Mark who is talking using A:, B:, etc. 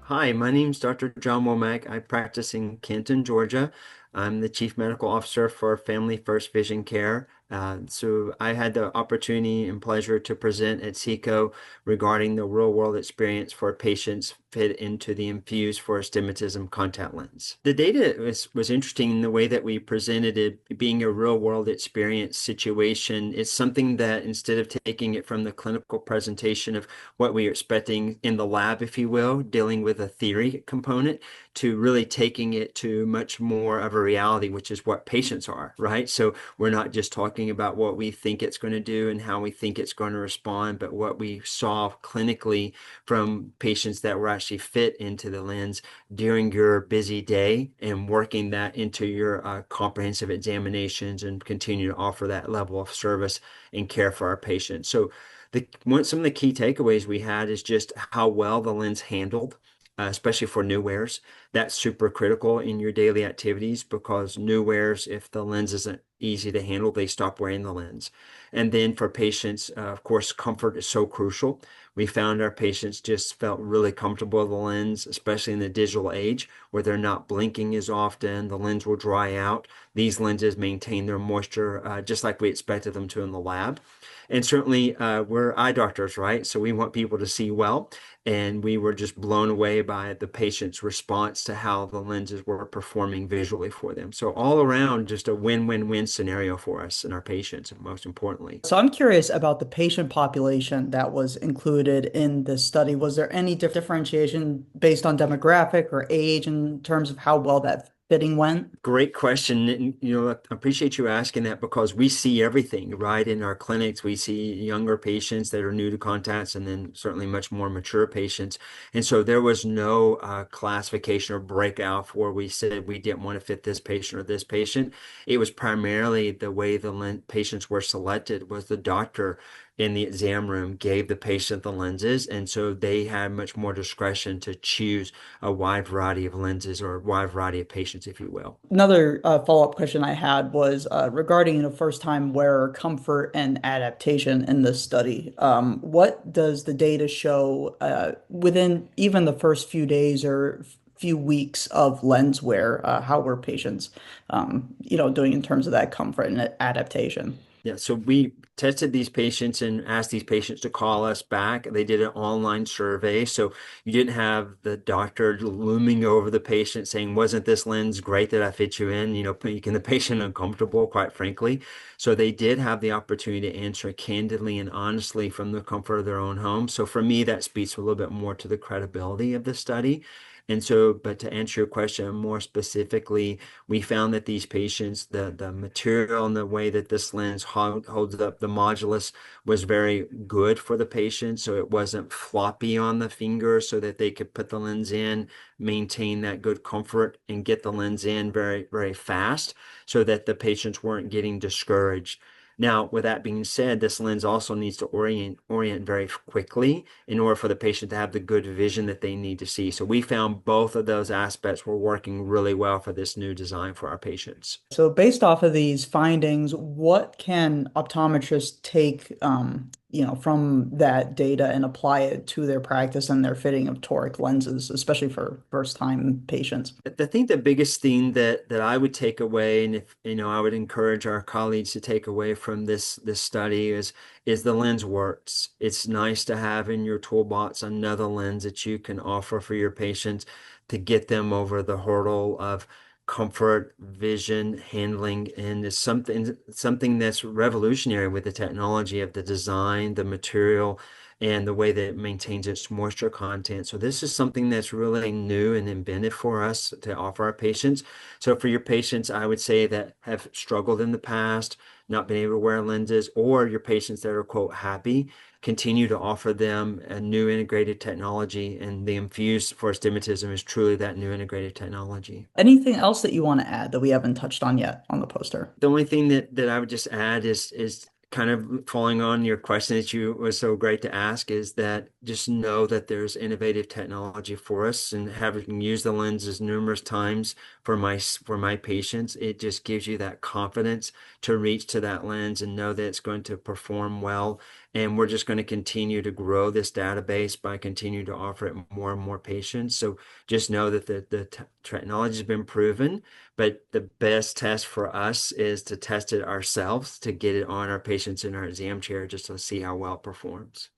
A: Hi, my name's Dr. John Womack. I practice in Canton, Georgia. I'm the Chief Medical Officer for Family First Vision Care. So I had the opportunity and pleasure to present at SECO regarding the real-world experience for patients fit into the infused for astigmatism contact lens. The data was interesting in the way that we presented it being a real-world experience situation. It's something that instead of taking it from the clinical presentation of what we are expecting in the lab, if you will, dealing with a theory component, to really taking it to much more of a reality, which is what patients are, right? So we're not just talking about what we think it's going to do and how we think it's going to respond, but what we saw clinically from patients that were actually fit into the lens during your busy day and working that into your comprehensive examinations and continue to offer that level of service and care for our patients. So some of the key takeaways we had is just how well the lens handled, especially for new wearers. That's super critical in your daily activities because new wearers, if the lens isn't easy to handle, they stop wearing the lens. And then for patients, of course, comfort is so crucial. We found our patients just felt really comfortable with the lens, especially in the digital age where they're not blinking as often. The lens will dry out. These lenses maintain their moisture just like we expected them to in the lab. And certainly, we're eye doctors, right? So we want people to see well. And we were just blown away by the patient's response to how the lenses were performing visually for them. So all around, just a win-win-win scenario for us and our patients, most importantly.
B: So I'm curious about the patient population that was included in this study. Was there any differentiation based on demographic or age in terms of how well that fitting went?
A: Great question. And, I appreciate you asking that because we see everything, right? In our clinics, we see younger patients that are new to contacts and then certainly much more mature patients. And so there was no classification or breakout where we said we didn't want to fit this patient or this patient. It was primarily the way the patients were selected was the doctor in the exam room gave the patient the lenses. And so they had much more discretion to choose a wide variety of lenses or a wide variety of patients, if you will.
B: Another follow-up question I had was regarding first-time wearer comfort and adaptation in this study. What does the data show within even the first few days or few weeks of lens wear? How were patients, doing in terms of that comfort and adaptation?
A: Yeah, so we tested these patients and asked these patients to call us back. They did an online survey. So you didn't have the doctor looming over the patient saying, wasn't this lens great that I fit you in? Making the patient uncomfortable, quite frankly. So they did have the opportunity to answer candidly and honestly from the comfort of their own home. So for me, that speaks a little bit more to the credibility of the study. And so, but to answer your question more specifically, we found that these patients, the material and the way that this lens holds up the modulus was very good for the patient. So it wasn't floppy on the finger so that they could put the lens in, maintain that good comfort and get the lens in very, very fast so that the patients weren't getting discouraged. Now, with that being said, this lens also needs to orient very quickly in order for the patient to have the good vision that they need to see. So we found both of those aspects were working really well for this new design for our patients.
B: So based off of these findings, what can optometrists take, from that data and apply it to their practice and their fitting of toric lenses, especially for first-time patients?
A: I think the biggest thing that I would take away, and if I would encourage our colleagues to take away from this study is the lens works. It's nice to have in your toolbox another lens that you can offer for your patients to get them over the hurdle of comfort, vision, handling, and it's something that's revolutionary with the technology of the design, the material, and the way that it maintains its moisture content. So this is something that's really new and inventive for us to offer our patients. So for your patients, I would say that have struggled in the past, not been able to wear lenses, or your patients that are, quote, happy, continue to offer them a new integrated technology. And the infused for astigmatism is truly that new integrated technology.
B: Anything else that you want to add that we haven't touched on yet on the poster?
A: The only thing that I would just add is kind of following on your question that you was so great to ask is that just know that there's innovative technology for us, and having used the lenses numerous times for my patients, it just gives you that confidence to reach to that lens and know that it's going to perform well. And we're just going to continue to grow this database by continuing to offer it more and more patients. So just know that the technology has been proven, but the best test for us is to test it ourselves, to get it on our patients in our exam chair just to see how well it performs.